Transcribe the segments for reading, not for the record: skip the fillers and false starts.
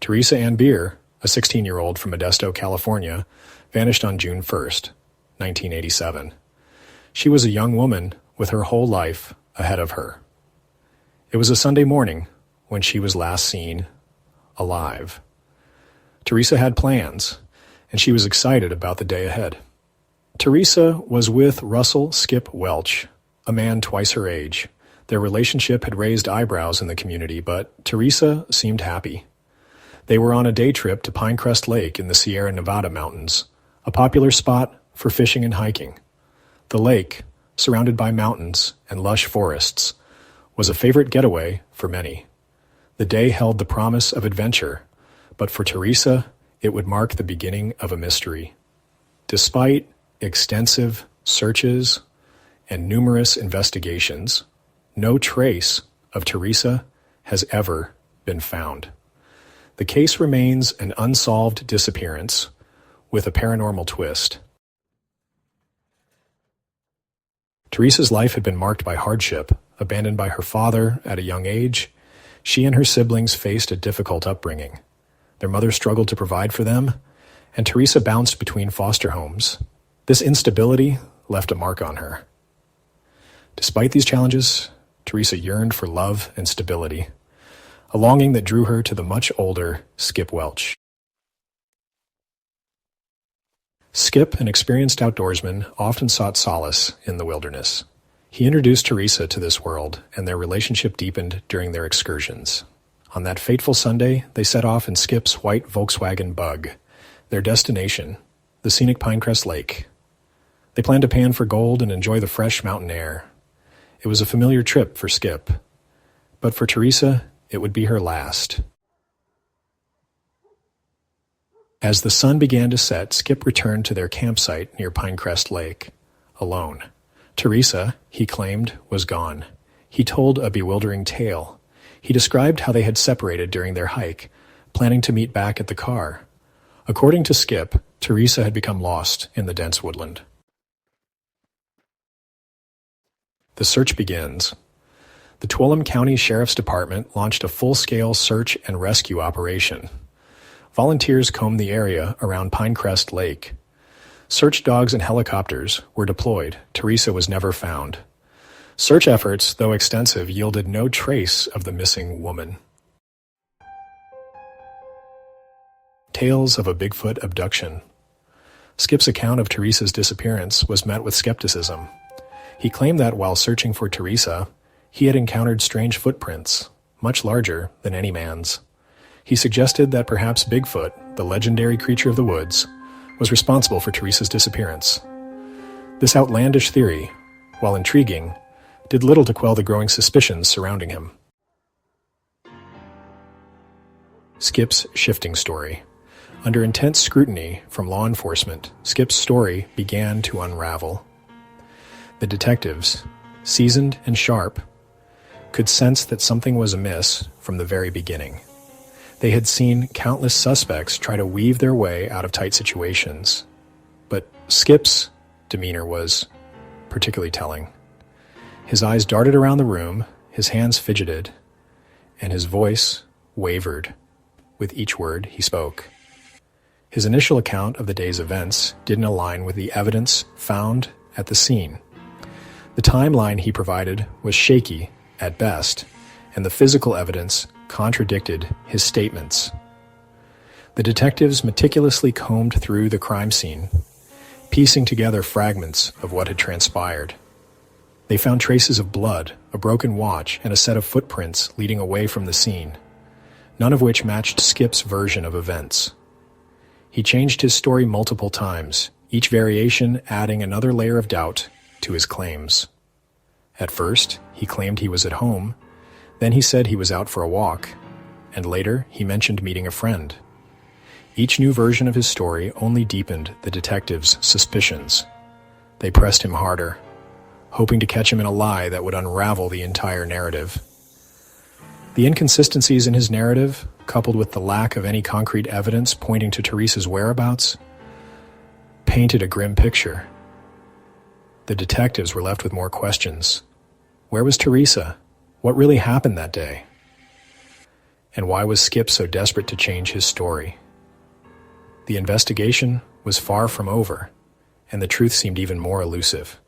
Theresa Ann Bier, a 16-year-old from Modesto, California, vanished on June 1st, 1987. She was a young woman with her whole life ahead of her. It was a Sunday morning when she was last seen alive. Theresa had plans, and she was excited about the day ahead. Theresa was with Russell Skip Welch, a man twice her age. Their relationship had raised eyebrows in the community, but Theresa seemed happy. They were on a day trip to Pinecrest Lake in the Sierranevada mountains, a popular spot for fishing and hiking. The lake, surrounded by mountains and lush forests, was a favorite getaway for many. The day held the promise of adventure, but for Theresa, it would mark the beginning of a mystery. Despite extensive searches and numerous investigations, no trace of Theresa has ever been found. The case remains an unsolved disappearance with a paranormal twist. Theresa's life had been marked by hardship. Abandoned by her father at a young age, she and her siblings faced a difficult upbringing. Their mother struggled to provide for them, and Theresa bounced between foster homes. This instability left a mark on her. Despite these challenges, Theresa yearned for love and stability, a longing that drew her to the much older Skip Welch. Skip, an experienced outdoorsman, often sought solace in the wilderness. He introduced Theresa to this world, and their relationship deepened during their excursions. On that fateful Sunday, they set off in Skip's white Volkswagen Bug, their destination, the scenic Pinecrest Lake. They planned to pan for gold and enjoy the fresh mountain air. It was a familiar trip for Skip, but for Theresa, it would be her last. As the sun began to set, Skip returned to their campsite near Pinecrest Lake, alone. Theresa, he claimed, was gone. He told a bewildering tale. He described how they had separated during their hike, planning to meet back at the car. According to Skip, Theresa had become lost in the dense woodland. The search begins. The Tuolumne County Sheriff's Department launched a full-scale search and rescue operation. Volunteers combed the area around Pinecrest Lake. Search dogs and helicopters were deployed. Theresa was never found. Search efforts, though extensive, yielded no trace of the missing woman. Tales of a Bigfoot abduction. Skip's account of Theresa's disappearance was met with skepticism. He claimed that while searching for Theresa, he had encountered strange footprints, much larger than any man's. He suggested that perhaps Bigfoot, the legendary creature of the woods, was responsible for Theresa's disappearance. This outlandish theory, while intriguing, did little to quell the growing suspicions surrounding him. Skip's shifting story. Under intense scrutiny from law enforcement, Skip's story began to unravel. The detectives, seasoned and sharp, could sense that something was amiss from the very beginning. They had seen countless suspects try to weave their way out of tight situations, but Skip's demeanor was particularly telling. His eyes darted around the room, his hands fidgeted, and his voice wavered with each word he spoke. His initial account of the day's events didn't align with the evidence found at the scene. The timeline he provided was shaky at best, and the physical evidence contradicted his statements. The detectives meticulously combed through the crime scene, piecing together fragments of what had transpired. They found traces of blood, a broken watch, and a set of footprints leading away from the scene, none of which matched Skip's version of events. He changed his story multiple times, each variation adding another layer of doubt to his claims. At first, he claimed he was at home. Then he said he was out for a walk, and later he mentioned meeting a friend. Each new version of his story only deepened the detectives' suspicions. They pressed him harder, hoping to catch him in a lie that would unravel the entire narrative. The inconsistencies in his narrative, coupled with the lack of any concrete evidence pointing to Theresa's whereabouts, painted a grim picture. The detectives were left with more questions. Where was Theresa? What really happened that day? And why was Skip so desperate to change his story? The investigation was far from over, and the truth seemed even more elusive.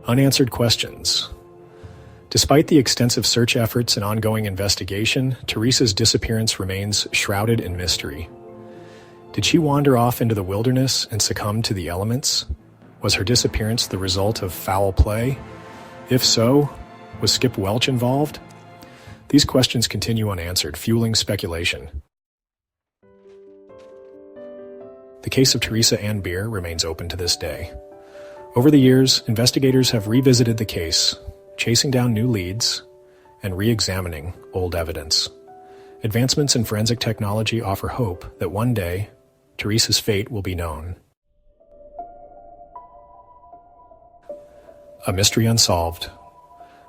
Unanswered Questions. Despite the extensive search efforts and ongoing investigation, Theresa's disappearance remains shrouded in mystery. Did she wander off into the wilderness and succumb to the elements? Was her disappearance the result of foul play? If so, was Skip Welch involved? These questions continue unanswered, fueling speculation. The case of Theresa and Bier remains open to this day. Over the years, investigators have revisited the case, chasing down new leads and re-examining old evidence. Advancements in forensic technology offer hope that one day, Theresa's fate will be known. A mystery unsolved.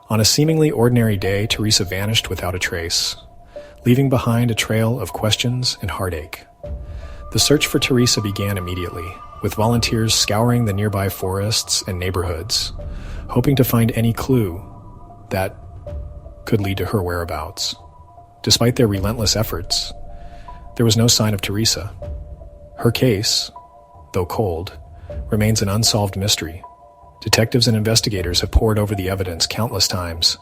On a seemingly ordinary day, Theresa vanished without a trace, leaving behind a trail of questions and heartache. The search for Theresa began immediately, with volunteers scouring the nearby forests and neighborhoods, hoping to find any clue that could lead to her whereabouts. Despite their relentless efforts, there was no sign of Theresa. Her case, though cold, remains an unsolved mystery. Detectives and investigators have pored over the evidence countless times,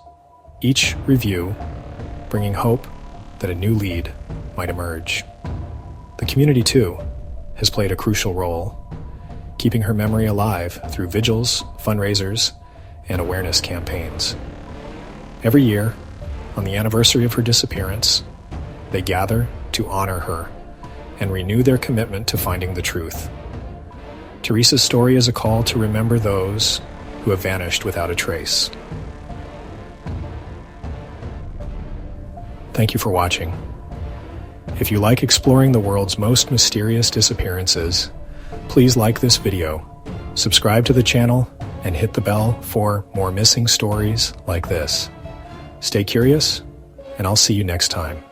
each review bringing hope that a new lead might emerge. The community, too, has played a crucial role, keeping her memory alive through vigils, fundraisers, and awareness campaigns. Every year, on the anniversary of her disappearance, they gather to honor her and renew their commitment to finding the truth. Theresa's story is a call to remember those who have vanished without a trace. Thank you for watching. If you like exploring the world's most mysterious disappearances, please like this video, subscribe to the channel, and hit the bell for more missing stories like this. Stay curious, and I'll see you next time.